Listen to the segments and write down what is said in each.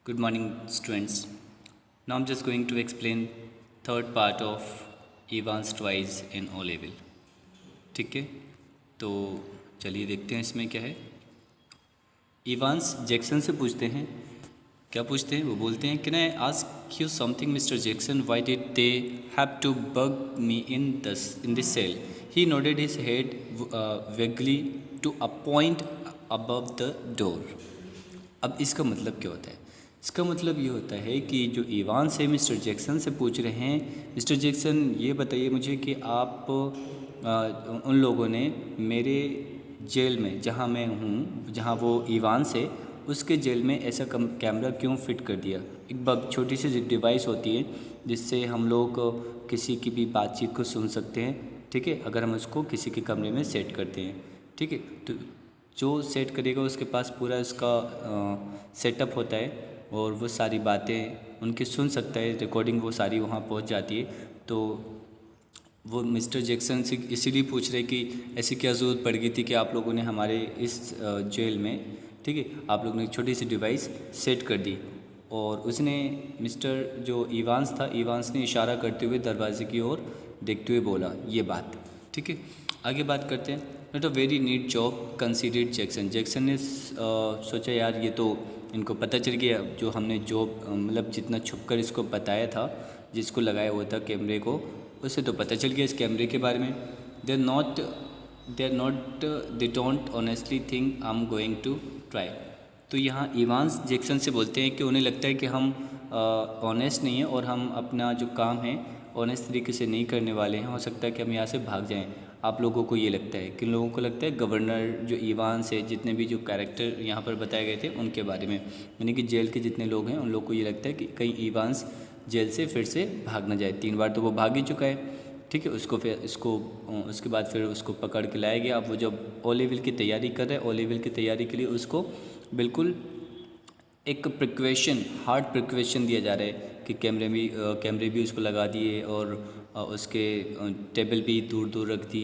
Good morning, students. Now I'm just going to explain third part of Evans twice in O level. ठीक है, तो चलिए देखते हैं इसमें क्या है। इवांस जैक्सन से पूछते हैं, क्या पूछते हैं? वो बोलते हैं, can I ask you something mister Jackson, why did they have to bug me in this cell? He nodded his head vaguely to a point above the door. अब इसका मतलब क्या होता है? इसका मतलब ये होता है कि जो इवान से मिस्टर जैक्सन से पूछ रहे हैं, मिस्टर जैक्सन ये बताइए मुझे कि आप उन लोगों ने मेरे जेल में, जहाँ मैं हूँ, जहाँ वो इवान से, उसके जेल में ऐसा कैमरा क्यों फिट कर दिया? एक छोटी सी डिवाइस होती है जिससे हम लोग किसी की भी बातचीत को सुन सकते हैं, ठीक है, अगर हम उसको किसी के कमरे में सेट करते हैं, ठीक है। तो जो सेट करेगा उसके पास पूरा इसका सेटअप होता है और वो सारी बातें उनकी सुन सकता है, रिकॉर्डिंग वो सारी वहाँ पहुँच जाती है। तो वो मिस्टर जैक्सन से इसीलिए पूछ रहे कि ऐसी क्या ज़रूरत पड़ गई थी कि आप लोगों ने हमारे इस जेल में, ठीक है, आप लोगों ने एक छोटी सी डिवाइस सेट कर दी। और उसने मिस्टर जो इवांस था, इवांस ने इशारा करते हुए दरवाजे की ओर देखते हुए बोला ये बात, ठीक है। आगे बात करते हैं। Not a very neat job considered Jackson. Jackson ने सोचा यार ये तो इनको पता चल गया, जो हमने जॉब मतलब जितना छुप कर इसको बताया था, जिसको लगाया हुआ था कैमरे को, उससे तो पता चल गया इस कैमरे के बारे में। They are not they don't honestly think I am going to try. तो यहाँ इवांस जैक्सन से बोलते हैं कि उन्हें लगता है कि हम ऑनेस्ट नहीं हैं और हम अपना जो काम है ऑनेस्ट तरीके से नहीं करने वाले हैं। हो सकता है कि हम यहाँ से भाग जाएं। आप लोगों को ये लगता है? किन लोगों को लगता है? गवर्नर जो इवांस है, जितने भी जो कैरेक्टर यहाँ पर बताए गए थे उनके बारे में, यानी कि जेल के जितने लोग हैं उन लोगों को ये लगता है कि कहीं इवांस जेल से फिर से भाग ना जाए। 3 बार तो वो भाग ही चुका है, ठीक है। उसको फिर उसके बाद फिर उसको पकड़ के लाया गया। अब वो जब ओ लेवल की तैयारी कर रहा है, ओ लेवल की तैयारी के लिए उसको बिल्कुल एक प्रिकॉशन, हार्ड प्रिकॉशन दिया जा रहा है कि कैमरे भी उसको लगा दिए और उसके टेबल भी दूर दूर रख दी,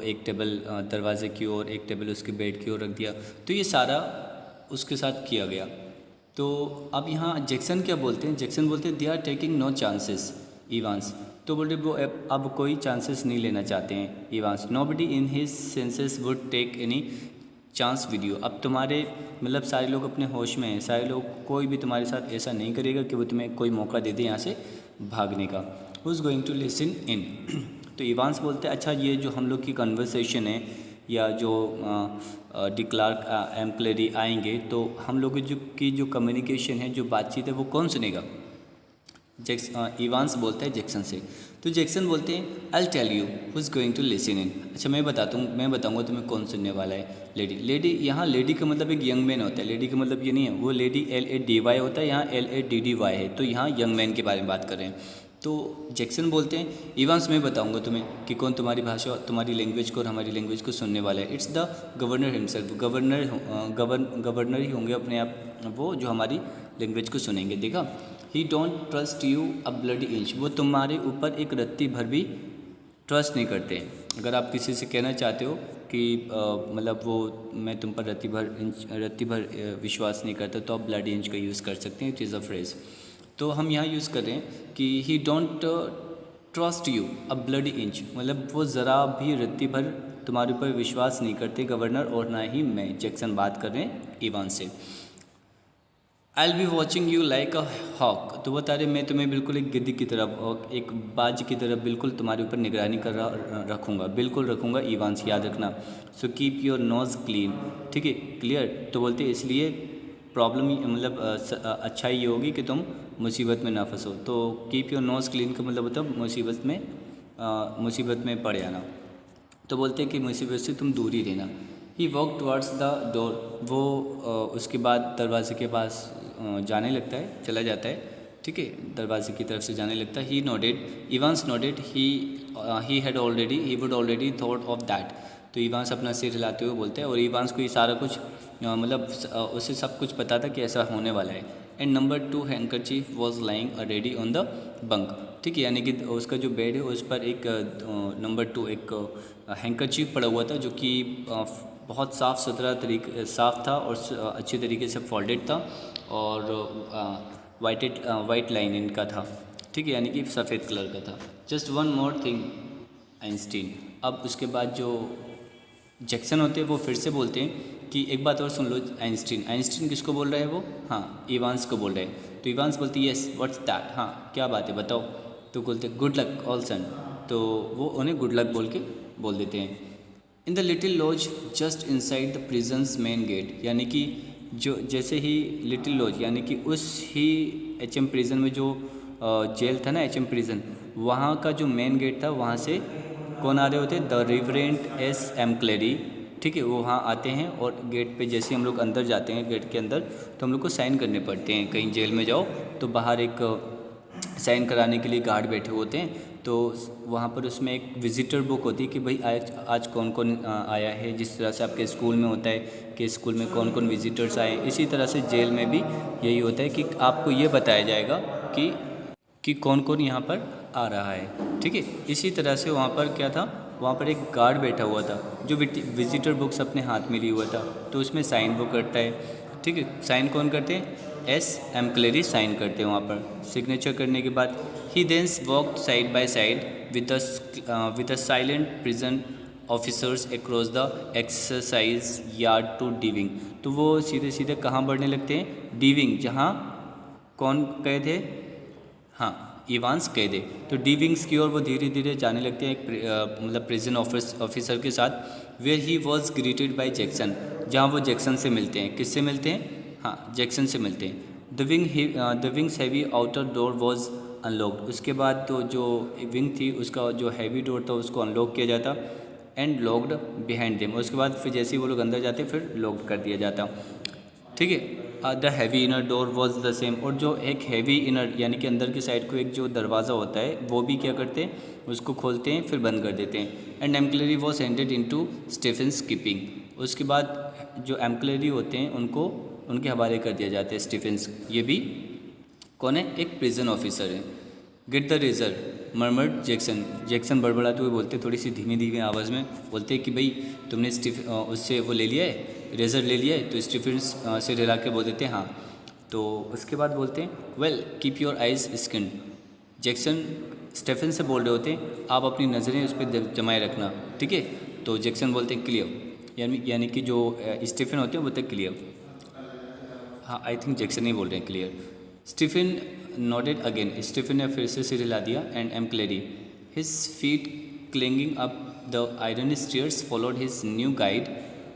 एक टेबल दरवाजे की ओर, एक टेबल उसके बेड की ओर रख दिया। तो ये सारा उसके साथ किया गया। तो अब यहाँ जैक्सन क्या बोलते हैं? जैक्सन बोलते हैं they are taking no chances Evans. तो बोलते वो अब कोई चांसेस नहीं लेना चाहते हैं Evans. Nobody in his senses would take any chance video. अब तुम्हारे मतलब सारे लोग अपने होश में हैं, सारे लोग, कोई भी तुम्हारे साथ ऐसा नहीं करेगा कि वो तुम्हें कोई मौका दे दे यहाँ से भागने का। Who is going to listen in? तो इवांस बोलते हैं अच्छा ये जो हम लोग की कन्वर्सेशन है या जो डी क्लार्क एम क्लेरी आएंगे तो हम लोग की जो कम्युनिकेशन है, जो बातचीत है, वो कौन सुनेगा? इवांस बोलता है जैक्सन से। तो जैक्सन बोलते हैं I tell you who is going to listen in. अच्छा मैं बताऊंगा तुम्हें कौन सुनने वाला है। लेडी यहाँ लेडी का मतलब एक यंग मैन होता है। लेडी का मतलब ये नहीं है वो लेडी LADY होता है, यहाँ LADDY है। तो यहाँ यंग मैन के बारे में बात कर रहे हैं। तो जैक्सन बोलते हैं इवांस मैं बताऊंगा तुम्हें कि कौन तुम्हारी भाषा, तुम्हारी लैंग्वेज को और हमारी लैंग्वेज को सुनने वाला है। It's the governor himself. Governor ही होंगे अपने आप वो, जो हमारी लैंग्वेज को सुनेंगे। देखा, ही don't trust you a bloody inch. वो तुम्हारे ऊपर एक रत्ती भर भी ट्रस्ट नहीं करते। अगर आप किसी से कहना चाहते हो कि मतलब वो मैं तुम पर रत्ती भर विश्वास नहीं करता, तो आप ब्लडी इंच का यूज़ कर सकते हैं। It is a phrase. तो हम यहाँ यूज़ कर रहे हैं कि ही don't trust you a bloody inch, मतलब वो ज़रा भी रत्ती भर तुम्हारे ऊपर विश्वास नहीं करते गवर्नर, और ना ही मैं। जैक्सन बात कर रहे हैं इवान से। I be watching you like a hawk. तो बता रहे मैं तुम्हें बिल्कुल एक गिद्ध की तरफ और एक बाज की तरफ बिल्कुल तुम्हारे ऊपर निगरानी कर रखूँगा, बिल्कुल रखूँगा इवांस, याद रखना। So keep your nose clean, ठीक है, क्लियर। तो बोलते इसलिए प्रॉब्लम मतलब अच्छा ये होगी कि तुम मुसीबत में ना फंसो। तो कीप योर नोज़ क्लीन का मतलब होता है मुसीबत में पड़ जाना। तो बोलते हैं कि मुसीबत से तुम दूर ही रहना। ही वॉक टुवर्ड्स द डोर। वो उसके बाद दरवाजे के पास जाने लगता है, चला जाता है, ठीक है, दरवाजे की तरफ से जाने लगता है। He nodded, Evans nodded, he would already thought of that. तो इवांस अपना सिर हिलाते हुए बोलते हैं, और इवांस को ये सारा कुछ मतलब उसे सब कुछ पता था कि ऐसा होने वाला है। And number 2 handkerchief was lying ready on the bunk, ठीक है, यानी कि उसका जो बेड है उस पर एक नंबर 2 एक हैंकरचीफ पड़ा हुआ था, जो कि बहुत साफ़ था और अच्छे तरीके से फोल्डेड था और वाइट लाइन इनका था, ठीक है, यानी कि सफ़ेद कलर का था। Just one more thing Einstein. अब उसके बाद जो जैक्सन होते हैं वो फिर से बोलते हैं कि एक बात और सुन लो आइंस्टीन। आइंस्टीन किसको बोल रहा है वो? हाँ, इवांस को बोल रहे हैं। तो इवांस बोलती है यस व्हाट्स दैट, हाँ क्या बात है बताओ। तो बोलते गुड लक ऑल सन, तो वो उन्हें गुड लक बोल देते हैं। In the little lodge just inside the prison's main gate, यानी कि जो जैसे ही लिटिल लॉज यानी कि उस ही HM प्रिजन में जो जेल था ना, HM प्रिजन, वहाँ का जो मेन गेट था वहाँ से कौन आ रहे होते? द रिवरेंट SM क्लेरी, ठीक है, वो वहाँ आते हैं और गेट पे जैसे हम लोग अंदर जाते हैं गेट के अंदर तो हम लोग को साइन करने पड़ते हैं। कहीं जेल में जाओ तो बाहर एक साइन कराने के लिए गार्ड बैठे होते हैं, तो वहाँ पर उसमें एक विज़िटर बुक होती है कि भाई आज कौन कौन आया है। जिस तरह से आपके स्कूल में होता है कि स्कूल में कौन कौन विज़िटर्स आए, इसी तरह से जेल में भी यही होता है कि आपको ये बताया जाएगा कि कौन कौन यहाँ पर आ रहा है, ठीक है। इसी तरह से वहाँ पर क्या था, वहाँ पर एक गार्ड बैठा हुआ था जो विजिटर बुक्स अपने हाथ में लिए हुआ था, तो उसमें साइन वो करता है, ठीक है। साइन कौन करते हैं? SM क्लेरी साइन करते हैं वहाँ पर। सिग्नेचर करने के बाद ही then walked side by side with the silent prison officers across the exercise yard to D wing. तो वो सीधे सीधे कहाँ बढ़ने लगते हैं? डीविंग, जहाँ कौन कैद है? हाँ, इवांस कैद है। तो डीविंग्स की ओर वो धीरे धीरे जाने लगते हैं एक मतलब प्रिजन ऑफिसर के साथ। Where he was greeted by Jackson, जहाँ वो जैक्सन से मिलते हैं। किससे मिलते हैं? हाँ, जैक्सन से मिलते हैं। The wings heavy outer door was unlocked. उसके बाद तो जो विंग थी उसका जो हैवी डोर था उसको अनलॉक किया जाता एंड लॉक्ड बिहाइंड देम। उसके बाद फिर जैसे ही वो लोग अंदर जाते फिर लॉक कर दिया जाता, ठीक है। The heavy inner door was the same. और जो एक हैवी इनर यानी कि अंदर की साइड को एक जो दरवाज़ा होता है वो भी क्या करते हैं, उसको खोलते हैं फिर बंद कर देते हैं। And McLeery was handed into Stephens' keeping. उसके बाद जो एम्क्लेरी होते हैं उनको उनके हवाले कर दिया जाता है स्टीफेंस। ये भी कौन है? एक प्रिजन ऑफिसर है। Get the razor murmured Jackson. Jackson बड़बड़ाते हुए बोलते, थोड़ी सी धीमी धीमी आवाज़ में बोलते कि भाई तुमने उससे वो ले लिया है, रेज़र ले लिया है? तो स्टीफेंस से हिला के बोल देते हैं हाँ। तो उसके बाद बोलते हैं well keep your eyes skin. Jackson Stephens से बोल रहे होते हैं आप अपनी नज़रें उस पर जमाए रखना, ठीक है। तो जैक्सन बोलते हैं क्लियर, यानी कि जो स्टीफेन होते हैं बोलते हैं क्लियर। हाँ, आई थिंक जैक्सन ही बोल रहे हैं clear. Stephen nodded again. Stephen ने फिर से सिर हिला दिया। And McLeery his feet clinging up the iron stairs followed his new guide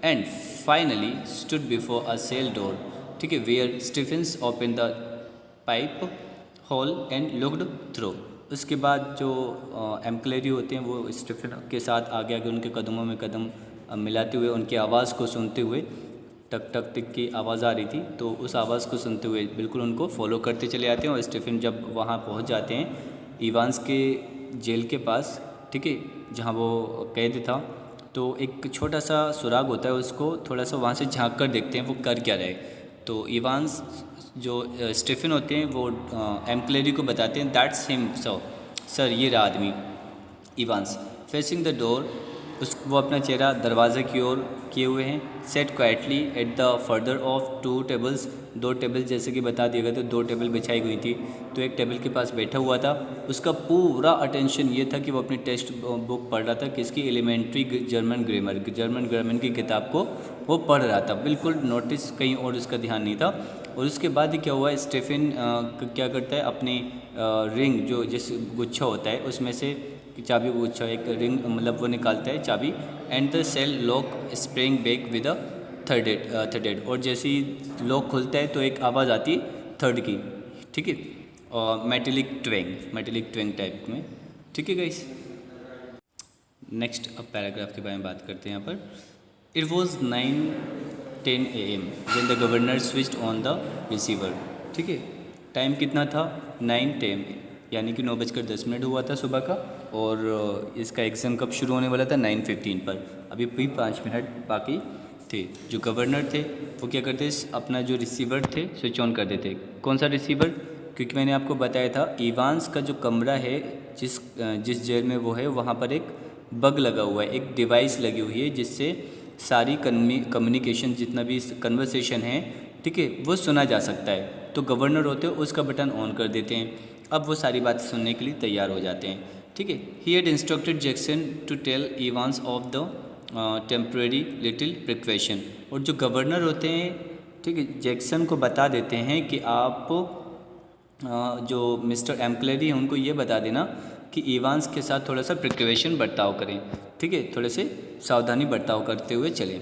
and finally stood before a cell door, ठीक है, where Stephens open the pipe hole and looked through. उसके बाद जो एम्क्लेरी होते हैं वो स्टीफेन के साथ आगे आगे उनके कदमों में कदम मिलाते हुए उनकी आवाज़ को सुनते हुए, टक टक टिक की आवाज़ आ रही थी, तो उस आवाज़ को सुनते हुए बिल्कुल उनको फॉलो करते चले जाते हैं। और स्टीफेन जब वहाँ पहुँच जाते हैं इवांस के जेल के पास, ठीक है, जहाँ वो कैद था, तो एक छोटा सा सुराग होता है, उसको थोड़ा सा वहाँ से झांक कर देखते हैं वो कर क्या रहे। तो इवांस जो स्टीफेन होते हैं वो एम्क्लेरी को बताते हैं दैट्स हिम सर, ये रहा आदमी। इवांस फेसिंग द डोर, वो अपना चेहरा दरवाजे की ओर किए हुए हैं। Set quietly at the further of 2 tables, 2 table जैसे कि बता दिया गया, तो 2 टेबल बिछाई हुई थी। तो एक टेबल के पास बैठा हुआ था, उसका पूरा अटेंशन ये था कि वो अपनी टेक्स्ट बुक पढ़ रहा था, किसकी? एलिमेंट्री जर्मन ग्रामर की किताब को वो पढ़ रहा था, बिल्कुल नोटिस कहीं और उसका ध्यान नहीं था। और उसके बाद ही क्या हुआ, स्टीफेन क्या करता है, अपनी रिंग जो जिस गुच्छा होता है उसमें से चाबी गुच्छा एक रिंग मतलब वो निकालता है चाबी। And the cell lock spring back with a थर्ड। और जैसे ही लॉक खुलता है तो एक आवाज़ आती थर्ड की, ठीक है, और मेटेलिक ट्वेंग टाइप में, ठीक है गाइस। नेक्स्ट अब पैराग्राफ के बारे में बात करते हैं यहाँ पर। It was 9:10 AM when the governor switched on the receiver, ठीक है। टाइम कितना था? 9:10, यानी कि 9:10 हुआ था सुबह का। और इसका एग्ज़ाम कब शुरू होने वाला था? 9:15 पर। अभी भी 5 मिनट बाकी थे। जो गवर्नर थे वो क्या करते, अपना जो रिसीवर थे स्विच ऑन कर देते। कौन सा रिसीवर? क्योंकि मैंने आपको बताया था इवांस का जो कमरा है जिस जेल में वो है, वहाँ पर एक बग लगा हुआ है, एक डिवाइस लगी हुई है जिससे सारी कम्युनिकेशन जितना भी कन्वर्सेशन है, ठीक है, वो सुना जा सकता है। तो गवर्नर होते हैं उसका बटन ऑन कर देते हैं, अब वो सारी बातें सुनने के लिए तैयार हो जाते हैं, ठीक है। He had instructed Jackson to tell Evans of the temporary little precaution. और जो गवर्नर होते हैं, ठीक है, जैक्सन को बता देते हैं कि आप जो मिस्टर एमक्लेरी हैं उनको ये बता देना कि इवांस के साथ थोड़ा सा प्रिकॉशन बर्ताव करें, ठीक है, थोड़े से सावधानी बर्ताव करते हुए चलें।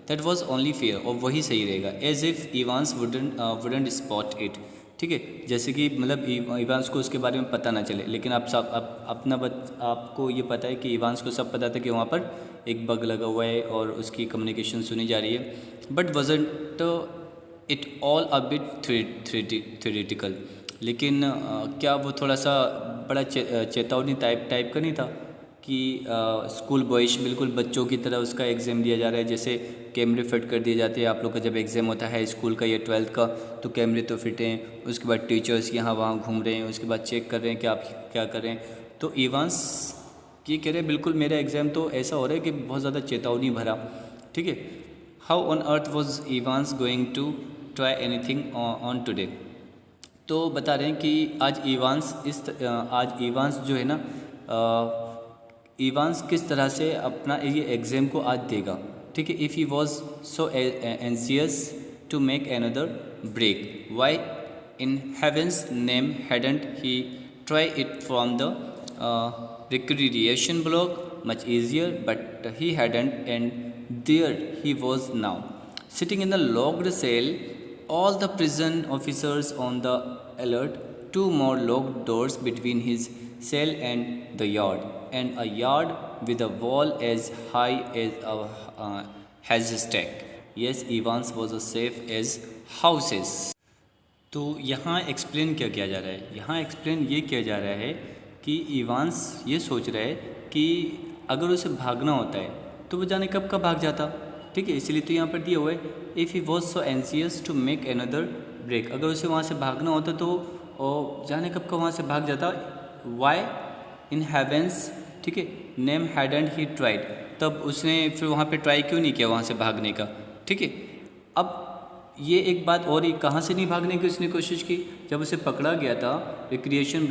दैट वॉज ओनली फेयर, और वही सही रहेगा। As if Evans wouldn't spot it, ठीक है, जैसे कि मतलब इवांस को उसके बारे में पता ना चले, लेकिन आपको ये पता है कि इवांस को सब पता था कि वहाँ पर एक बग लगा हुआ है और उसकी कम्युनिकेशन सुनी जा रही है। But wasn't it all a bit theoretical, लेकिन क्या वो थोड़ा सा बड़ा चेतावनी टाइप का नहीं था कि स्कूल बॉयज बिल्कुल बच्चों की तरह उसका एग्ज़ाम दिया जा रहा है, जैसे कैमरे फिट कर दिए जाते हैं। आप लोग का जब एग्ज़ाम होता है स्कूल का या 12th का, तो कैमरे तो फिट हैं, उसके बाद टीचर्स यहाँ वहाँ घूम रहे हैं, उसके बाद चेक कर रहे हैं कि आप क्या कर रहे हैं। तो इवांस ये कह रहे हैं बिल्कुल मेरा एग्ज़ाम तो ऐसा हो रहा है कि बहुत ज़्यादा चेतावनी भरा, ठीक है। How on earth was Evans going to try anything on today. तो बता रहे हैं कि आज इवांस जो है ना, इवांस किस तरह से अपना ये एग्ज़ाम को आज देगा, ठीक है। If he was so anxious to make another break, why in heaven's name hadn't he try it from the recreation block much easier, but he hadn't, and there he was now sitting in the locked cell, all the prison officers on the alert, two more locked doors between his cell and the yard, and a yard with a wall as high as a haystack. Yes, Evans was as safe as houses. तो यहाँ explain क्या किया जा रहा है, यहाँ explain ये किया जा रहा है कि इवांस ये सोच रहा है कि अगर उसे भागना होता है तो वो जाने कब भाग जाता, ठीक है। इसलिए तो यहाँ पर दिया हुआ है if he was so anxious to make another break, अगर उसे वहाँ से भागना होता तो जाने कब वहाँ से भाग जाता। वाई इन हेवेंस, ठीक है, नेम हैडंट ही ट्राइड, तब उसने फिर वहाँ पे ट्राई क्यों नहीं किया वहाँ से भागने का, ठीक है। अब ये एक बात और ही, कहाँ से नहीं भागने की उसने कोशिश की, जब उसे पकड़ा गया था रिक्रिएशन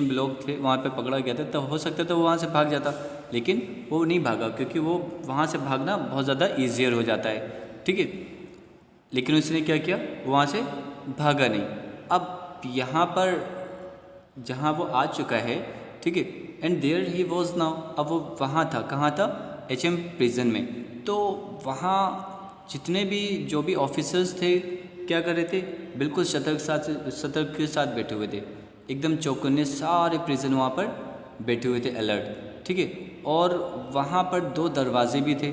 ब्लॉक थे वहाँ पे पकड़ा गया था, तब हो सकता था वो वहाँ से भाग जाता, लेकिन वो नहीं भागा क्योंकि वो वहाँ से भागना बहुत ज़्यादा ईजियर हो जाता है, ठीक है। लेकिन उसने क्या किया, वहाँ से भागा नहीं। अब यहाँ पर जहाँ वो आ चुका है, ठीक है, and there he was now, अब वो वहाँ था, कहाँ था, HM प्रिजन में। तो वहाँ जितने भी जो भी ऑफिसर्स थे क्या कर रहे थे, बिल्कुल सतर्क के साथ बैठे हुए थे, एकदम चौकन्ने, सारे प्रिजन वहाँ पर बैठे हुए थे अलर्ट, ठीक है। और वहाँ पर 2 दरवाजे भी थे,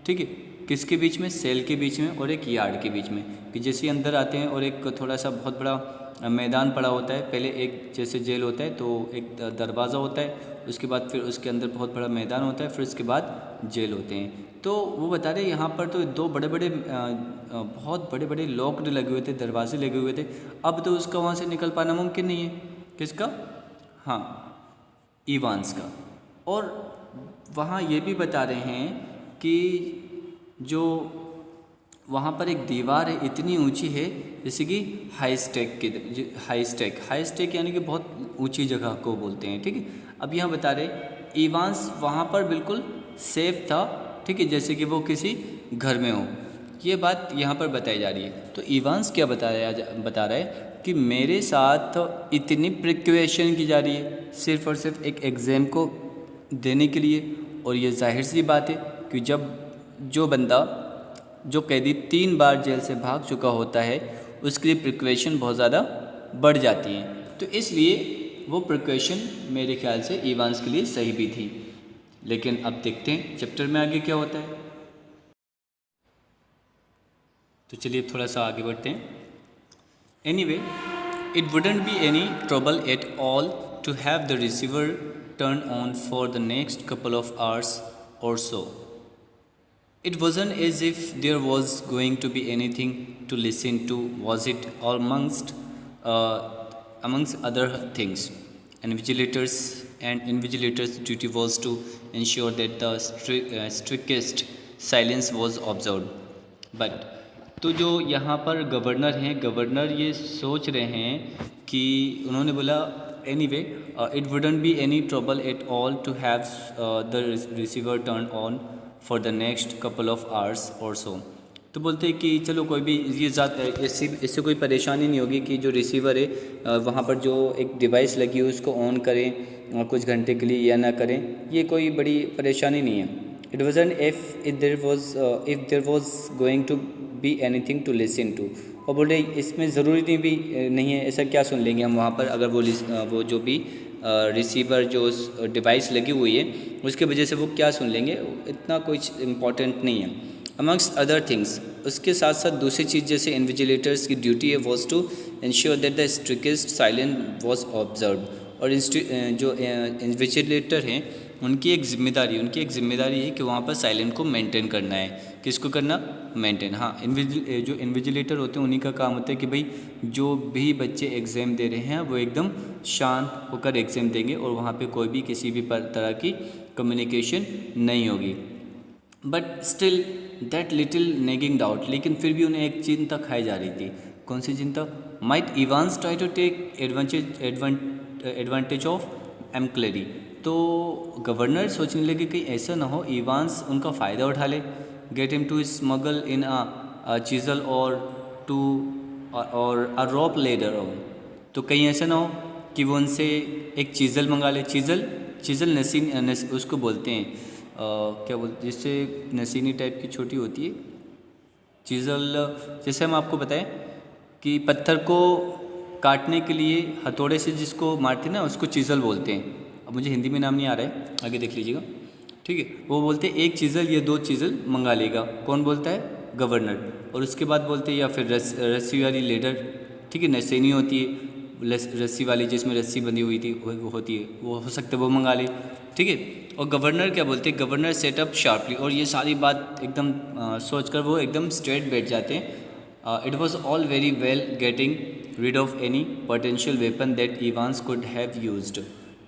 ठीक है, किसके बीच में, सेल के बीच में और एक यार्ड के बीच में, कि जैसे अंदर आते हैं और एक थोड़ा सा बहुत बड़ा मैदान पड़ा होता है, पहले एक जैसे जेल होता है तो एक दरवाज़ा होता है, उसके बाद फिर उसके अंदर बहुत बड़ा मैदान होता है, फिर उसके बाद जेल होते हैं। तो वो बता रहे यहाँ पर तो 2 बहुत बड़े बड़े लॉक लगे हुए थे, दरवाजे लगे हुए थे। अब तो उसका वहाँ से निकल पाना मुमकिन नहीं है, किसका, हाँ, इवांस का। और वहाँ ये भी बता रहे हैं कि जो वहाँ पर एक दीवार है इतनी ऊंची है जैसे कि हाई स्टेक यानी कि बहुत ऊंची जगह को बोलते हैं, ठीक है। अब यहाँ बता रहे इवांस वहाँ पर बिल्कुल सेफ था, ठीक है, जैसे कि वो किसी घर में हो, ये बात यहाँ पर बताई जा रही है। तो इवांस क्या बता रहा है कि मेरे साथ इतनी प्रिकॉशन की जा रही है सिर्फ़ और सिर्फ एक एग्ज़ाम को देने के लिए। और ये जाहिर सी बात है कि जब जो कैदी 3 बार जेल से भाग चुका होता है उसके लिए प्रिकॉशन बहुत ज़्यादा बढ़ जाती हैं, तो इसलिए वो प्रिकॉशन मेरे ख्याल से इवांस के लिए सही भी थी। लेकिन अब देखते हैं चैप्टर में आगे क्या होता है। तो चलिए थोड़ा सा आगे बढ़ते हैं। Anyway, it wouldn't be any trouble at all to have the receiver turn on for the next couple of hours or so. It wasn't as if there was going to be anything to listen to, was it? Amongst other things, invigilators' duty was to ensure that the strictest silence was observed but. तो जो यहाँ पर governor हैं, governor ये सोच रहे हैं कि उन्होंने बोला anyway it wouldn't be any trouble at all to have the receiver turn on for the next couple of hours or so. तो बोलते हैं कि चलो कोई भी ये इससे कोई परेशानी नहीं होगी कि जो रिसीवर है वहाँ पर जो एक डिवाइस लगी है उसको ऑन करें कुछ घंटे के लिए या ना करें, ये कोई बड़ी परेशानी नहीं है। It wasn't if there was going to be anything to listen to. और बोले इसमें ज़रूरी नहीं है, ऐसा क्या सुन लेंगे हम वहाँ पर, अगर वो जो भी रिसीवर जो डिवाइस लगी हुई है उसके वजह से वो क्या सुन लेंगे, इतना कुछ इम्पॉर्टेंट नहीं है। अमंग्स्ट अदर थिंग्स, उसके साथ साथ दूसरी चीज़ जैसे इन्विजिलेटर्स की ड्यूटी है was to ensure that the strictest silence was observe. और जो इन्विजिलेटर हैं उनकी एक जिम्मेदारी है कि वहाँ पर साइलेंट को मेंटेन करना है। किसको करना? मेंटेन। हाँ, जो इन्विजिलेटर होते हैं उन्हीं का काम होता है कि भाई जो भी बच्चे एग्ज़ाम दे रहे हैं वो एकदम शांत होकर एग्ज़ाम देंगे और वहाँ पे कोई भी किसी भी तरह की कम्युनिकेशन नहीं होगी। But still that little nagging doubt, लेकिन फिर भी उन्हें एक चिंता खाई जा रही थी। कौन सी चिंता? Might Evans try to take advantage of McLeery. तो गवर्नर सोचने लगे कि ऐसा ना हो इवांस उनका फ़ायदा उठा ले, get him to smuggle in a chisel और अ रॉप लेडर ऑन। तो कहीं ऐसा ना हो कि वो उनसे एक चीज़ल मंगा ले। चीज़ल नसीन उसको बोलते हैं क्या बोलते, जिससे नसीनी टाइप की छोटी होती है चीज़ल। जैसे हम आपको बताएं कि पत्थर को काटने के लिए हथौड़े से जिसको मारते हैं ना उसको चीज़ल बोलते हैं। अब मुझे हिंदी में नाम नहीं आ रहा है, आगे देख लीजिएगा, ठीक है। वो बोलते हैं एक चीज़ल या 2 चीज़ल मंगा लेगा। कौन बोलता है? गवर्नर। और उसके बाद बोलते हैं या फिर रस्सी वाली लेडर, ठीक है, नसेनी होती है रस्सी वाली जिसमें रस्सी बंधी हुई थी वो होती है, वो हो सकता है वो मंगा ले, ठीक है। और गवर्नर क्या बोलते हैं? गवर्नर सेटअप शार्पली, और ये सारी बात एकदम सोचकर वो एकदम स्ट्रेट बैठ जाते हैं। It was all very well getting rid of any potential weapon that Evans could have used,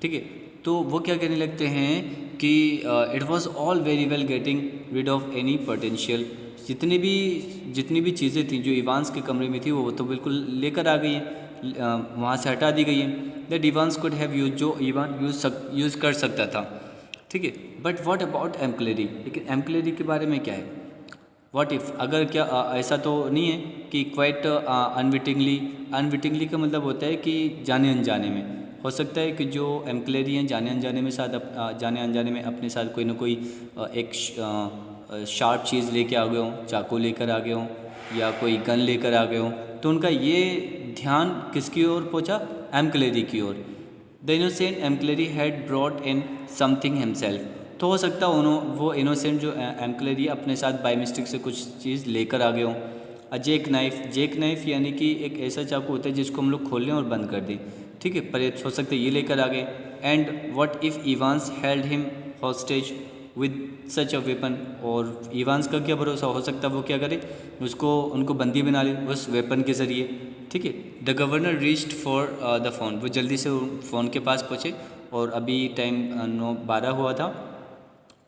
ठीक है। तो वो क्या कहने लगते हैं कि it was all very well getting rid of any potential, जितनी भी चीज़ें थी जो इवांस के कमरे में थी वो तो बिल्कुल लेकर आ गई हैं, वहाँ से हटा दी गई हैं। That Evans could have use, जो इवान यूज़ कर सकता था, ठीक है। बट व्हाट अबाउट एमक्लेरी, लेकिन एमक्लेरी के बारे में क्या है? व्हाट इफ़, अगर क्या ऐसा तो नहीं है कि क्वाइट अनविटिंगली का मतलब होता है कि जाने अनजाने में, हो सकता है कि जो एमक्लेरी हैं जाने अनजाने में अपने साथ कोई ना कोई एक शार्प चीज़ लेके आ गए हों, चाकू लेकर आ गए हों या कोई गन लेकर आ गए हों, तो उनका ये ध्यान किसकी ओर पहुंचा? एमक्लेरी की ओर। The innocent McLeery had brought in something himself. तो हो सकता है वो इनोसेंट जो एमक्लेरी अपने साथ बाय मिस्टेक से कुछ चीज़ लेकर आ गए हों। जेक नाइफ यानी कि एक ऐसा चाकू होता है जिसको हम लोग खोल लें और बंद कर दें, ठीक है, पर हो सकता है ये लेकर आ गए। And what if Evans held him hostage with such a weapon, और इवांस का क्या भरोसा, हो सकता है वो क्या करे, उनको बंदी बना ले उस वेपन के ज़रिए, ठीक है। The governor reached for the phone, वो जल्दी से फ़ोन के पास पहुँचे और अभी टाइम 9:12 हुआ था।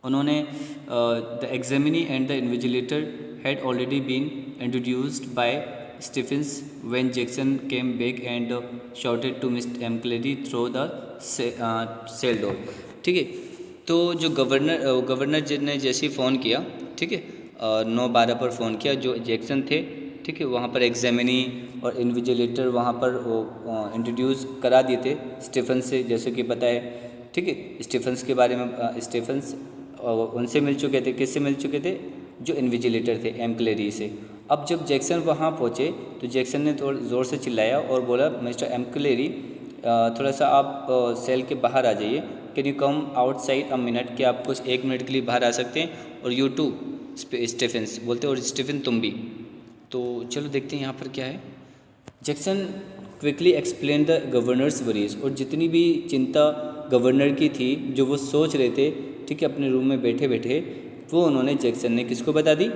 उन्होंने the examinee and the invigilator had already been introduced by Stephens when Jackson came back and shouted to Mr McLeery through the cell door, ठीक है। तो जो गवर्नर ने जैसे ही फ़ोन किया, ठीक है, 9:12 पर फ़ोन किया, जो जैक्सन थे, ठीक है, वहाँ पर एग्जामिनी और इन्विजिलेटर वहाँ पर वो इंट्रोड्यूस करा दिए थे स्टीफेंस से, जैसे कि पता है, ठीक है। स्टीफेंस के बारे में स्टीफेंस उनसे मिल चुके थे, किससे मिल चुके थे? जो इन्विजिलेटर थे एमक्लेरी से। अब जब जैक्सन वहाँ पहुँचे तो जैक्सन ने थोड़ा ज़ोर से चिल्लाया और बोला, मिस्टर एमक्लेरी थोड़ा सा आप सेल के बाहर आ जाइए, can you come outside a minute, कि आप कुछ 1 मिनट के लिए बाहर आ सकते हैं। और यू टू स्टीफेंस बोलते, और स्टीफन तुम भी। तो चलो देखते हैं यहाँ पर क्या है। Jackson quickly explain the governors worries, और जितनी भी चिंता गवर्नर की थी जो वो सोच रहे थे, ठीक है, अपने रूम में बैठे बैठे, वो उन्होंने जैक्सन ने किसको बता दी?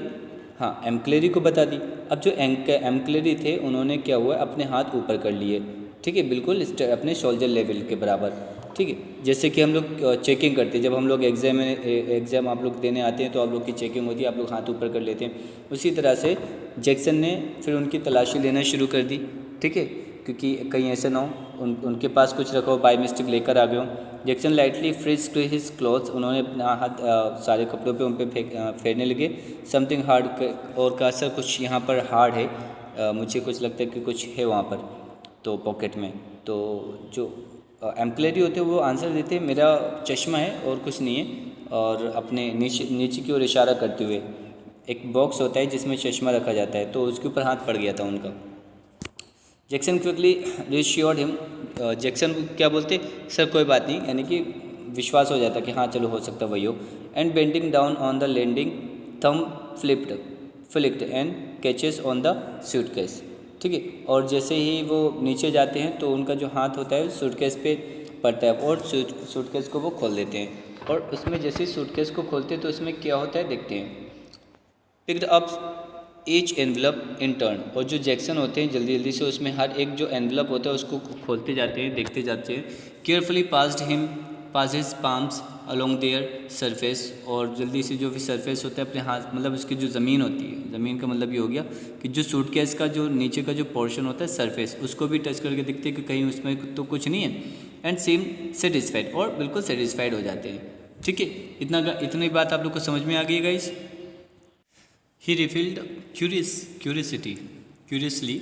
हाँ, एमक्लेरी को बता दी। अब जो एमक्लेरी थे उन्होंने क्या हुआ, अपने हाथ ऊपर कर लिए, ठीक है, बिल्कुल अपने शोल्डर लेवल के बराबर। ठीक है, जैसे कि हम लोग चेकिंग करते हैं, जब हम लोग एग्ज़ाम आप लोग देने आते हैं तो आप लोग की चेकिंग होती है, आप लोग हाथ ऊपर कर लेते हैं। उसी तरह से जैक्सन ने फिर उनकी तलाशी लेना शुरू कर दी। ठीक है, क्योंकि कहीं ऐसा ना हो उनके पास कुछ रखा हो, बाय मिस्टेक लेकर आ गए हो। Jackson lightly frisk to his clothes, उन्होंने अपना हाथ सारे कपड़ों पे उन पर फेरने लगे। समथिंग हार्ड, और कहा सर कुछ यहाँ पर हार्ड है, मुझे कुछ लगता है कि कुछ है वहाँ पर, तो पॉकेट में। तो जो एम्प्लॉयरी होते हैं वो आंसर देते हैं मेरा चश्मा है और कुछ नहीं है, और अपने नीचे की ओर इशारा करते हुए एक बॉक्स होता है जिसमें चश्मा रखा जाता है, तो उसके ऊपर हाथ पड़ गया था उनका। जैक्सन क्विकली रिश्योर्ड हिम, जैक्सन क्या बोलते, सर कोई बात नहीं, यानी कि विश्वास हो जाता कि हाँ चलो हो सकता वही हो। And bending down on the landing, thumb flicked and catches on the suitcase. ठीक है, और जैसे ही वो नीचे जाते हैं तो उनका जो हाथ होता है सूटकेस पे पड़ता है और सूटकेस को वो खोल देते हैं, और उसमें जैसे ही सूटकेस को खोलते हैं तो उसमें क्या होता है देखते हैं। Picked up each envelope in turn, और जो जैक्सन होते हैं जल्दी जल्दी से उसमें हर एक जो एनवलप होता है उसको खोलते जाते हैं, देखते जाते हैं। Carefully pass his palms along their surface, और जल्दी से जो भी सरफेस होता है अपने हाथ, मतलब उसकी जो ज़मीन होती है, ज़मीन का मतलब ये हो गया कि जो सूटकेस का जो नीचे का जो पोर्शन होता है सरफेस, उसको भी टच करके देखते हैं कि कहीं उसमें तो कुछ नहीं है। एंड सीम सेटिस्फाइड, और बिल्कुल सेटिस्फाइड हो जाते हैं। ठीक है, इतनी बात आप लोग को समझ में आ गई guys. He revealed curiously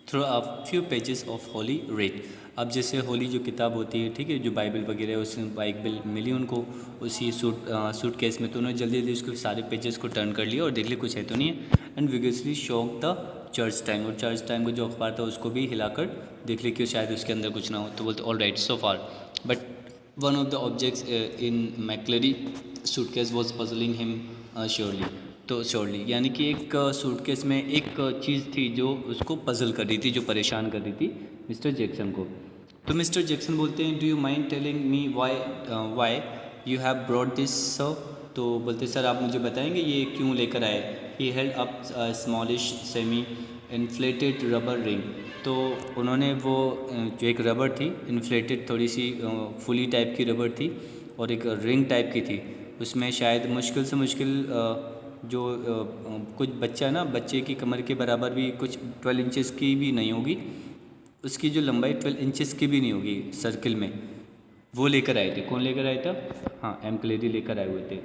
through a few pages of Holy Writ. अब जैसे होली जो किताब होती है, ठीक है, जो बाइबल वगैरह है, उसमें बाइबल मिली उनको उसी सूट केस में, तो उन्होंने जल्दी जल्दी उसको सारे पेजेस को टर्न कर लिया और देख लिया कुछ है तो नहीं है। And vigorously shook the Church Time, और चर्च टाइम का जो अखबार था उसको भी हिलाकर देख लिया कि शायद उसके अंदर कुछ ना हो। तो बोलते all right so far, but one of the objects in McLeery suitcase was puzzling him surely. तो श्योरली यानी कि एक सूटकेस में एक चीज़ थी जो उसको पजल कर रही थी, जो परेशान कर रही थी मिस्टर जैक्सन को। तो मिस्टर जैक्सन बोलते हैं, do you mind telling me why you have brought this sir. तो बोलते सर आप मुझे बताएंगे ये क्यों लेकर आए। He held up smallish semi inflated rubber ring, तो उन्होंने वो जो एक रबर थी इन्फ्लेटेड, थोड़ी सी फुली टाइप की रबर थी और एक रिंग टाइप की थी, उसमें शायद मुश्किल से मुश्किल जो कुछ बच्चा ना, बच्चे की कमर के बराबर भी कुछ 12 इंचेस की भी नहीं होगी, उसकी जो लंबाई 12 इंचेस की भी नहीं होगी सर्किल में, वो लेकर आए थे। कौन लेकर आया था? हाँ, एम्क्लेरी लेकर आए हुए थे।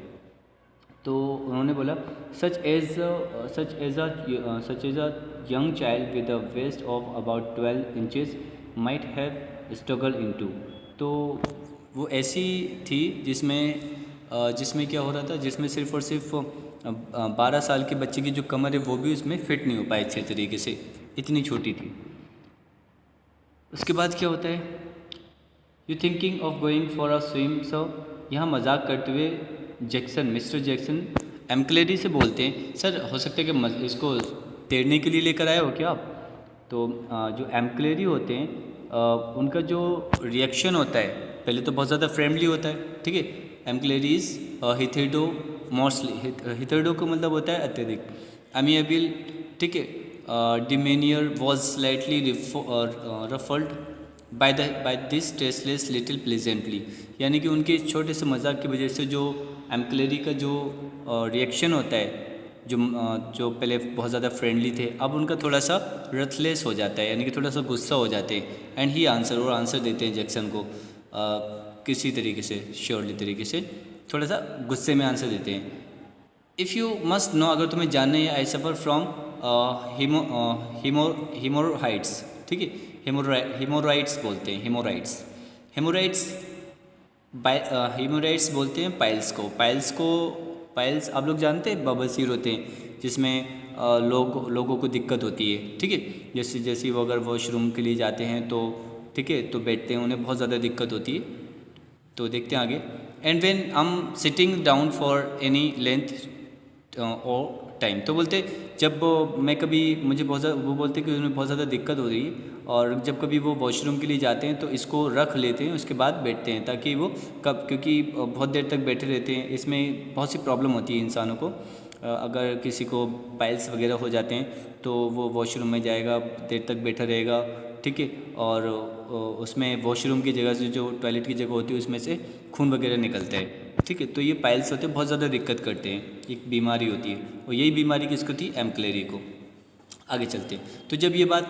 तो उन्होंने बोला such as a young child with a waist of about 12 inches might have struggle into. तो वो ऐसी थी जिसमें क्या हो रहा था, जिसमें सिर्फ और सिर्फ 12 साल के बच्चे की जो कमर है वो भी उसमें फिट नहीं हो पाई अच्छे तरीके से, इतनी छोटी थी। उसके बाद क्या होता है, you thinking of going for a swim sir. यहाँ मजाक करते हुए मिस्टर जैक्सन एम्क्लेरी से बोलते हैं, सर हो सकता है कि इसको तैरने के लिए लेकर आए हो क्या आप। तो जो एम्क्लेरी होते हैं उनका जो रिएक्शन होता है पहले तो बहुत ज़्यादा फ्रेंडली होता है, ठीक है। एम्क्लेरीज हिथेडो मोस्टली, हिथेडो को मतलब होता है अत्यधिक, अमिएबल, ठीक है। Demeanour was slightly ruffled by this tasteless little pleasantly, यानी कि उनके छोटे से मजाक की वजह से जो एम्क्लेरी का जो रिएक्शन होता है, जो पहले बहुत ज़्यादा फ्रेंडली थे, अब उनका थोड़ा सा रथलेस हो जाता है, यानी कि थोड़ा सा गुस्सा हो जाते हैं। एंड ही आंसर देते हैं जैक्सन को किसी तरीके से, श्योरली तरीके से, थोड़ा सा गुस्से में आंसर देते हैं। इफ़ यू मस्ट नो, अगर तुम्हें जानना है, आई सफ़र फ्रॉम हेमोराइड्स, ठीक है। हेमोराइड्स बोलते हैं, हेमोराइड्स बोलते हैं पाइल्स आप लोग जानते हैं, बवासीर होते हैं जिसमें लोगों को दिक्कत होती है, ठीक है। जैसे वो अगर वॉशरूम के लिए जाते हैं तो, ठीक है, तो बैठते हैं, उन्हें बहुत ज़्यादा दिक्कत होती है। तो देखते हैं आगे। And when I am sitting down for any length और टाइम, तो बोलते जब मैं कभी, मुझे बहुत ज़्यादा, वो बोलते कि उन्हें बहुत ज़्यादा दिक्कत हो रही है, और जब कभी वो वॉशरूम के लिए जाते हैं तो इसको रख लेते हैं, उसके बाद बैठते हैं, ताकि वो क्योंकि बहुत देर तक बैठे रहते हैं, इसमें बहुत सी प्रॉब्लम होती है इंसानों को, अगर किसी को पाइल्स वगैरह हो जाते हैं तो वो वॉशरूम में जाएगा, देर तक बैठा रहेगा, ठीक है, और उसमें वॉशरूम की जगह से जो टॉयलेट की जगह होती है उसमें से खून वगैरह निकलता है, ठीक है। तो ये पाइल्स होते हैं, बहुत ज़्यादा दिक्कत करते हैं, एक बीमारी होती है, और यही बीमारी किसको थी? एमक्लेरी को। आगे चलते हैं। तो जब ये बात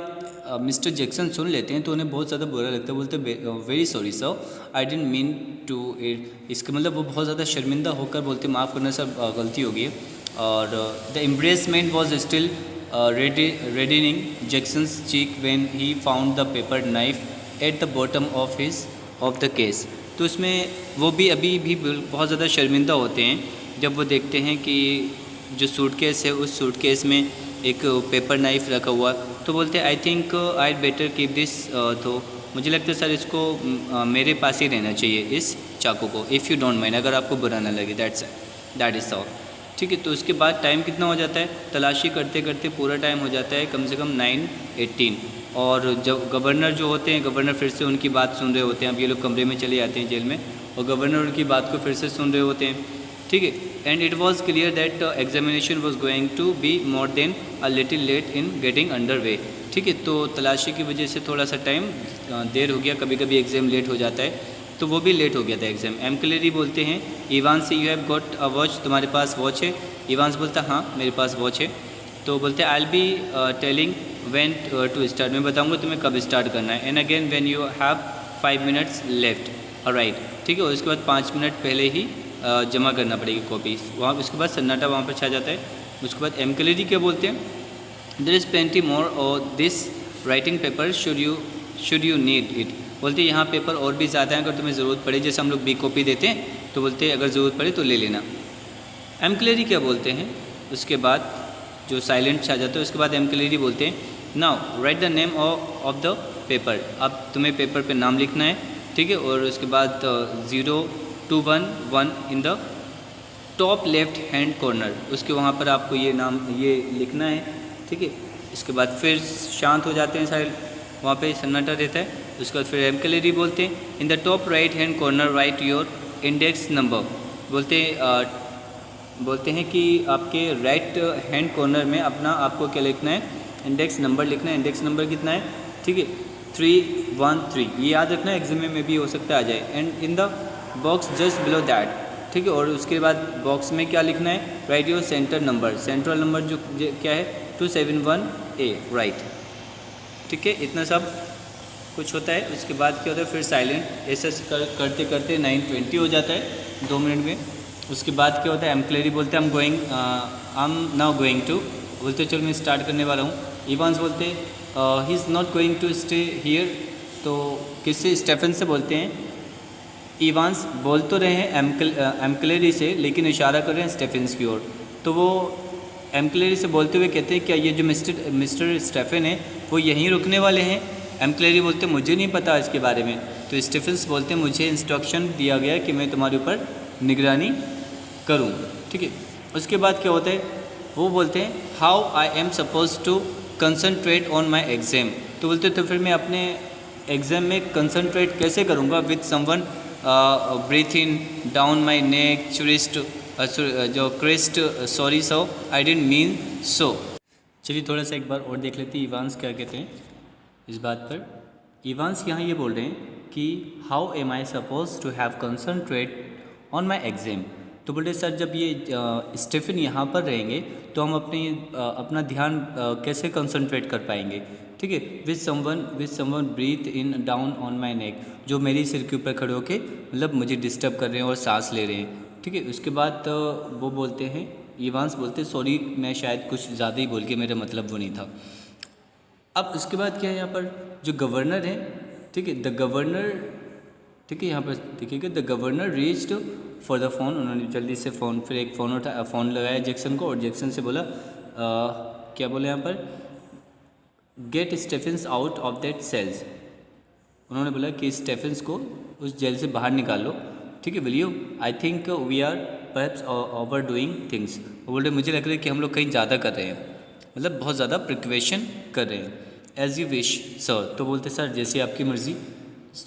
मिस्टर जैक्सन सुन लेते हैं तो उन्हें बहुत ज़्यादा बुरा लगता है, बोलते very sorry sir, I didn't mean to it. इसका मतलब वो बहुत ज़्यादा शर्मिंदा होकर बोलते माफ़ करना सर, गलती हो गई है। और the embarrassment was still reddening Jackson's cheek when he found the paper knife at the bottom of the case. तो उसमें वो भी अभी भी बहुत ज़्यादा शर्मिंदा होते हैं जब वो देखते हैं कि जो सूटकेस है उस सूटकेस में एक पेपर नाइफ रखा हुआ। तो बोलते हैं I think I better keep this, तो मुझे लगता है सर इसको मेरे पास ही रहना चाहिए, इस चाकू को, इफ़ यू डोंट माइंड, अगर आपको बुरा ना लगे, दैट इज़ ऑल, ठीक है। तो उसके बाद टाइम कितना हो जाता है? तलाशी करते करते पूरा टाइम हो जाता है कम से कम 9:18। और जब गवर्नर जो होते हैं, गवर्नर फिर से उनकी बात सुन रहे होते हैं। अब ये लोग कमरे में चले जाते हैं जेल में, और गवर्नर उनकी बात को फिर से सुन रहे होते हैं, ठीक है। And it was clear that examination was going to be more than a little late in getting under way, ठीक है। तो तलाशी की वजह से थोड़ा सा टाइम देर हो गया, कभी कभी एग्ज़ाम लेट हो जाता है, तो वो भी लेट हो गया था एग्ज़ाम। एमक्लेरी बोलते हैं इवान से, you have got a watch, तुम्हारे पास वॉच है? इवान्स बोलता हाँ मेरे पास वॉच है। तो बोलते हैं I will be telling when to start, मैं बताऊंगा तुम्हें कब स्टार्ट करना है। And again when you have 5 minutes left, right, ठीक है। और उसके बाद 5 मिनट पहले ही जमा करना पड़ेगी कॉपी वहाँ। उसके बाद सन्नाटा वहाँ पर छा जाता है। उसके बाद एमक्लेरी क्या बोलते हैं? देयर इज़ प्लेंटी मोर और this writing paper should you need it. बोलते हैं यहाँ पेपर और भी ज़्यादा है, अगर तुम्हें ज़रूरत पड़े, जैसे हम लोग बी कॉपी देते हैं तो बोलते हैं अगर ज़रूरत पड़े तो ले लेना। एमक्लेरी क्या बोलते हैं? उसके बाद जो साइलेंट छा जाता है उसके बाद एमक्लेरी बोलते हैं now right the name of the paper. अब तुम्हें पेपर पे नाम लिखना है, ठीक है। और उसके बाद 0211 in the top left hand corner, उसके वहाँ पर आपको ये नाम ये लिखना है, ठीक है। इसके बाद फिर शांत हो जाते हैं, साइड वहाँ पे सन्नाटा रहता है। उसके बाद फिर एमक्लेरी बोलते हैं in the top right hand corner right your index number. बोलते हैं कि आपके राइट हैंड कॉर्नर में अपना आपको क्या लिखना है? इंडेक्स नंबर लिखना है। इंडेक्स नंबर कितना है? ठीक है 313, ये याद रखना, एग्जाम में भी हो सकता है आ जाए। And in the box just below that, ठीक है। और उसके बाद बॉक्स में क्या लिखना है? Right your centre number, central number जो क्या है 271A, राइट, ठीक है। इतना सब कुछ होता है। उसके बाद क्या होता है? फिर साइलेंट ऐसे करते करते 9:20 हो जाता है 2 मिनट में। उसके बाद क्या होता है? एमक्लेरी बोलते हैं I am now going to, बोलते चलो मैं स्टार्ट करने वाला हूँ। इवान्स बोलते he is not going to stay here, तो किससे? स्टेफन से बोलते हैं। इवान्स बोल तो रहे हैं एमक्लेरी से, लेकिन इशारा कर रहे हैं स्टेफन्स की ओर। तो वो एमक्लेरी से बोलते हुए कहते हैं क्या ये जो मिस्टर स्टेफन है वो यहीं रुकने वाले हैं? एमक्लेरी बोलते हैं मुझे नहीं पता इसके बारे में। तो स्टेफन्स बोलते हैं मुझे इंस्ट्रक्शन दिया गया कि मैं तुम्हारे ऊपर निगरानी करूं, ठीक है। उसके बाद क्या होता है? वो बोलते हैं how I am suppose to concentrate on my exam. तो बोलते तो फिर मैं अपने एग्ज़ाम में कंसनट्रेट कैसे करूँगा? With someone breathing down my neck Christ जो Christ sorry so I didn't mean so. चलिए थोड़ा सा एक बार और देख लेते हैं इवान्स क्या कहते हैं इस बात पर। इवान्स यहाँ ये बोल रहे हैं कि how am I suppose to have concentrate on my exam. तो बोले सर जब ये स्टेफन यहाँ पर रहेंगे तो हम अपना ध्यान कैसे कंसंट्रेट कर पाएंगे? ठीक है। With someone breathing down on my neck, जो मेरी सिर के ऊपर खड़े होके मतलब मुझे डिस्टर्ब कर रहे हैं और सांस ले रहे हैं, ठीक है। उसके बाद वो बोलते हैं, इवान्स बोलते हैं सॉरी मैं शायद कुछ ज़्यादा ही बोल के, मेरा मतलब वो नहीं था। अब उसके बाद क्या है यहाँ पर जो गवर्नर है, ठीक है, द गवर्नर, ठीक है, यहाँ पर देखिएगा the governor reached for the phone. उन्होंने जल्दी से फिर एक फ़ोन लगाया जैक्सन को, और जैक्सन से बोला क्या बोले यहाँ पर? Get Stephens out of that cells. उन्होंने बोला कि स्टेफन्स को उस जेल से बाहर निकाल लो, ठीक है। Will you? I think we are perhaps overdoing things. वो बोल रहे मुझे लग रहा है कि हम लोग कहीं ज़्यादा कर रहे हैं, मतलब बहुत ज़्यादा प्रिकवेशन कर रहे हैं। As you wish sir. तो बोलते सर जैसे आपकी मर्ज़ी।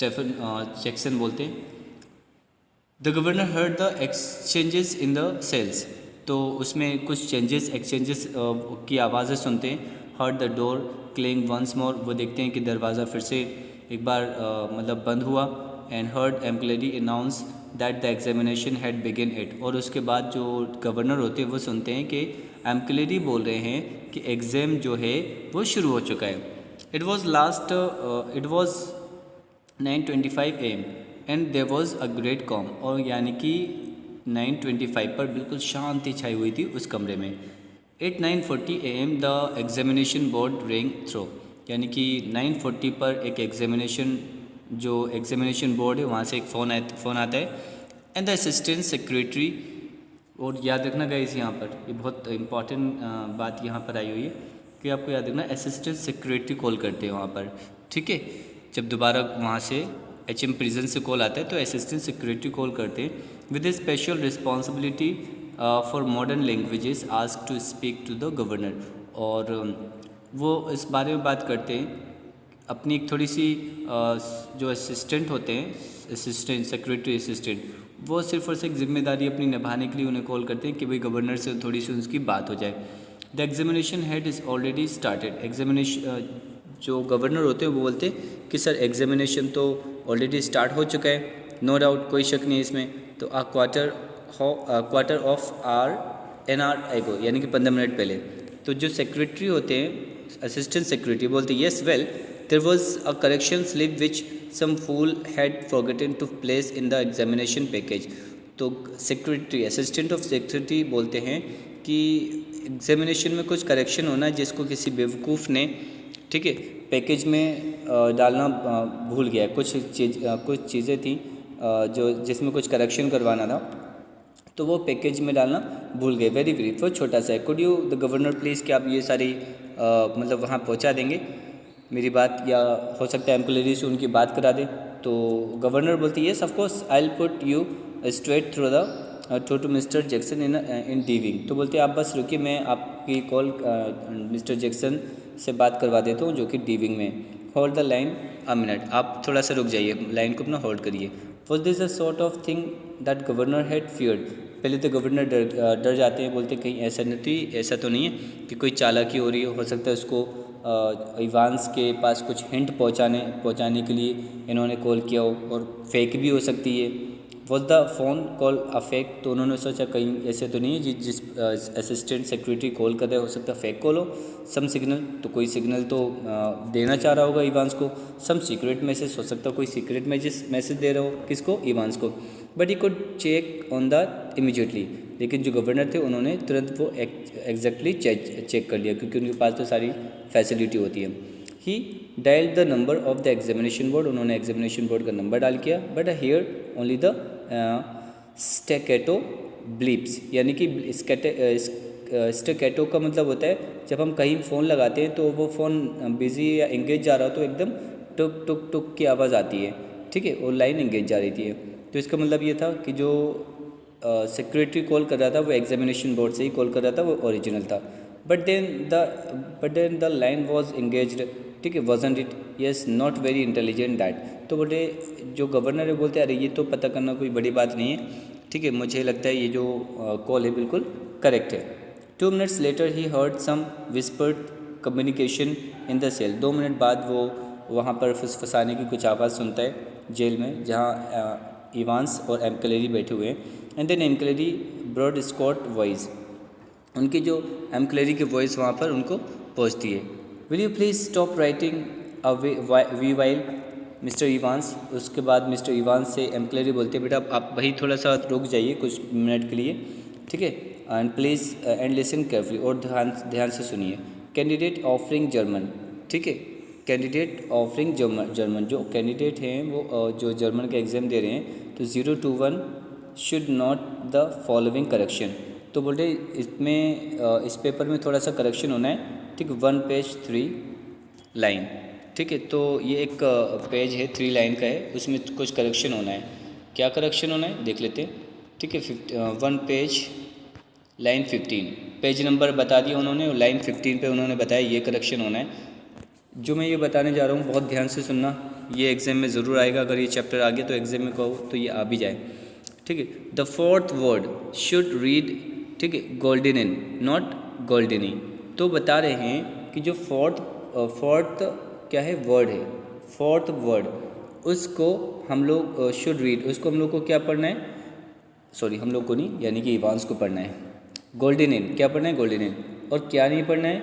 जैक्सन बोलते हैं the governor heard the exchanges in the cells. तो उसमें कुछ एक्सचेंजेस की आवाज़ें सुनते हैं। Heard the door clang once more, वो देखते हैं कि दरवाज़ा फिर से एक बार मतलब बंद हुआ। And heard employee announce that the examination had begin it, और उसके बाद जो गवर्नर होते हैं वो सुनते हैं कि एम्प्लॉयी बोल रहे हैं कि एग्ज़ाम जो है वो शुरू हो चुका है। It was 9:25 AM and there was a great calm, और यानी कि 9:25 पर बिल्कुल शांति छाई हुई थी उस कमरे में। At 9:40 AM the examination board ring through, यानी कि 9:40 पर एक एग्जामिनेशन बोर्ड है वहाँ से एक फ़ोन आता है। एंड द असिस्टेंट सेक्रेटरी, और याद रखना गाइस यहाँ पर ये बहुत इंपॉर्टेंट बात यहाँ पर आई हुई है कि आपको याद रखना असिस्टेंट सेक्रेटरी कॉल करते हैं वहाँ पर, ठीक है। जब दोबारा वहाँ से HM प्रिजन से कॉल आता है तो असिस्टेंट सेक्रेटरी कॉल करते हैं। With a special responsibility for modern languages ask to speak to the governor, और वो इस बारे में बात करते हैं अपनी एक थोड़ी सी जो असिस्टेंट होते हैं सेक्रेटरी असिस्टेंट, वो सिर्फ और सिर्फ जिम्मेदारी अपनी निभाने के लिए उन्हें कॉल करते हैं कि भाई गवर्नर से थोड़ी सी उसकी बात हो जाए। The examination had is already started, examination जो गवर्नर होते हैं वो बोलते हैं कि सर एग्जामिनेशन तो ऑलरेडी स्टार्ट हो चुका है, नो डाउट, कोई शक नहीं है इसमें। तो a quarter of an hour ago, यानी कि 15 मिनट पहले। तो जो सेक्रेटरी होते हैं असिस्टेंट सेक्रेटरी बोलते हैं yes well there was a correction slip which some fool had forgotten to place in the examination package. तो सेक्रेटरी असिस्टेंट ऑफ सेक्रेटरी बोलते हैं कि एग्जामिनेशन में कुछ करेक्शन होना है जिसको किसी बेवकूफ़ ने, ठीक है, पैकेज में डालना भूल गया। कुछ चीज़ें थी जो जिसमें कुछ करेक्शन करवाना था, तो वो पैकेज में डालना भूल गए। वेरी ब्रीफ, वो छोटा सा है। Could you the governor please, क्या आप ये सारी मतलब वहाँ पहुँचा देंगे मेरी बात, या हो सकता है एम्प्लॉयी से उनकी बात करा दे। तो गवर्नर बोलती है yes of course I will put you straight through to mister Jackson in D wing. तो बोलते हैं आप बस रुकिए, मैं आपकी कॉल मिस्टर जैक्सन से बात करवा देता हूँ जो कि डी विंग में। Hold the line a minute, आप थोड़ा सा रुक जाइए, लाइन को अपना होल्ड करिए। Was this a sort of thing that governor had feared. पहले तो गवर्नर डर जाते हैं, बोलते कहीं ऐसा तो नहीं है कि कोई चालाकी हो रही हो सकता है उसको इवांस के पास कुछ हिंट पहुँचाने के लिए इन्होंने कॉल किया हो, और फेक भी हो सकती है। Was the phone call a fake, तो उन्होंने सोचा कहीं ऐसे तो नहीं है जिस असिस्टेंट सेक्रेटरी कॉल कर रहे हो सकता है फेक कॉल हो। सम सिग्नल, तो कोई सिग्नल तो देना चाह रहा होगा इवांस को। सम सीक्रेट मैसेज, हो सकता है कोई सीक्रेट मैसेज दे रहा हो, किसको, इवांस को। But he could check on the immediately, लेकिन जो गवर्नर थे उन्होंने तुरंत वो एग्जैक्टली चेक कर लिया क्योंकि उनके पास तो सारी फैसिलिटी होती है। He dial the number of the examination board, उन्होंने एग्जामिनेशन बोर्ड का नंबर डाल किया। But hear only the staccato bleeps, यानी कि स्टैकेटो का मतलब होता है जब हम कहीं फ़ोन लगाते हैं तो वो फ़ोन बिज़ी या इंगेज जा रहा हो तो एकदम टुक टुक टुक की आवाज़ आती है, ठीक है, और लाइन इंगेज जा रही थी। तो इसका मतलब ये था कि जो सेक्रेटरी कॉल कर रहा था वो एग्जामिनेशन बोर्ड से ही कॉल कर रहा था, वो ओरिजिनल था। But then the line was engaged, ठीक है, wasn't it, yes not very intelligent that. तो बोले जो गवर्नर है बोलते अरे ये तो पता करना कोई बड़ी बात नहीं है, ठीक है, मुझे लगता है ये जो कॉल है बिल्कुल करेक्ट है। 2 minutes later he heard some whispered communication in the cell. 2 minute बाद वो वहाँ पर फुसफुसाने की कुछ आवाज़ सुनता है जेल में, जहाँ इवांस और एम्प्लॉयी बैठे हुए हैं। And then employee broad Scot voice, उनकी जो एम्प्लॉयी की वॉइस वहाँ पर उनको पहुँचती है। Will you please stop writing a wee while mister Evans. उसके बाद मिस्टर इवांस से एम्प्लॉयी बोलते हैं बेटा आप वही थोड़ा सा रुक जाइए कुछ मिनट के लिए, ठीक है, and please and listen carefully, और ध्यान से सुनिए। कैंडिडेट ऑफरिंग जर्मन, ठीक है, कैंडिडेट ऑफरिंग जर्मन, जो कैंडिडेट हैं वो जो जर्मन का एग्ज़ाम दे रहे हैं, तो 0 to 1 should not the following correction. तो बोलते इसमें इस पेपर में थोड़ा सा करेक्शन होना है, ठीक, 1 page 3 लाइन, ठीक है। तो ये एक पेज है 3 लाइन का है, उसमें कुछ करेक्शन होना है। क्या करेक्शन होना है देख लेते हैं, ठीक है। 1 page लाइन 15, पेज नंबर बता दिया उन्होंने, और लाइन 15 पे उन्होंने बताया ये करेक्शन होना है। जो मैं ये बताने जा रहा हूँ बहुत ध्यान से सुनना, ये एग्ज़ाम में ज़रूर आएगा। अगर ये चैप्टर आ गया तो एग्ज़ाम में कहो तो ये आ भी जाए, ठीक है। The 4th word should read ठीक है, गोल्डनिन नॉट गोल्डनी। तो बता रहे हैं कि जो फोर्थ क्या है वर्ड है, फोर्थ वर्ड, उसको हम लोग शुड रीड, उसको हम लोग को क्या पढ़ना है, सॉरी हम लोग को नहीं, यानी कि इवांस को पढ़ना है गोल्डनिन। क्या पढ़ना है, गोल्डनिन। और क्या नहीं पढ़ना है,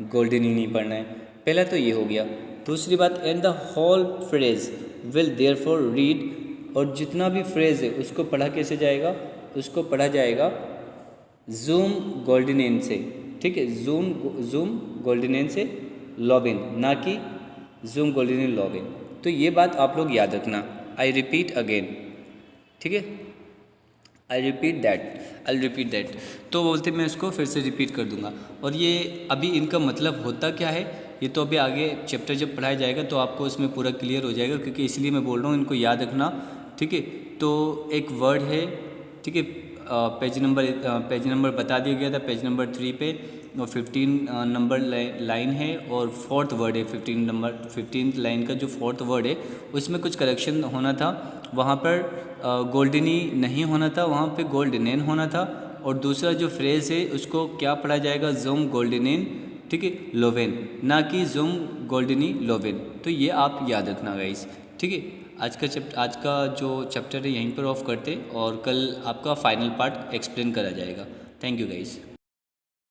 गोल्डनी नहीं पढ़ना है। पहला तो ये हो गया। दूसरी बात, and the whole phrase will therefore read, और जितना भी फ्रेज है उसको पढ़ा कैसे जाएगा, उसको पढ़ा जाएगा जूम गोल्डनिन से, ठीक है, जूम गोल्डनिन से लॉबिन, ना कि जूम गोल्डनिन लॉबिन। तो ये बात आप लोग याद रखना। आई रिपीट अगेन, ठीक है, आई रिपीट दैट। तो बोलते मैं इसको फिर से रिपीट कर दूंगा। और ये अभी इनका मतलब होता क्या है, ये तो अभी आगे चैप्टर जब पढ़ाया जाएगा तो आपको इसमें पूरा क्लियर हो जाएगा, क्योंकि इसलिए मैं बोल रहा हूँ इनको याद रखना, ठीक है। तो एक वर्ड है, ठीक है, पेज नंबर बता दिया गया था, पेज नंबर 3 पे, और 15 नंबर लाइन है, और फोर्थ वर्ड है 15 लाइन का जो फोर्थ वर्ड है उसमें कुछ करेक्शन होना था। वहाँ पर गोल्डनी नहीं होना था, वहाँ पे गोल्डनेन होना था। और दूसरा जो फ्रेज़ है उसको क्या पढ़ा जाएगा, जूम गोल्डनेन, ठीक है, लोवेन, ना कि जूम गोल्डनी लोवेन। तो ये आप याद रखना गाइस, ठीक है। आज का जो चैप्टर है यहीं पर ऑफ करते, और कल आपका फाइनल पार्ट एक्सप्लेन करा जाएगा। Thank you guys.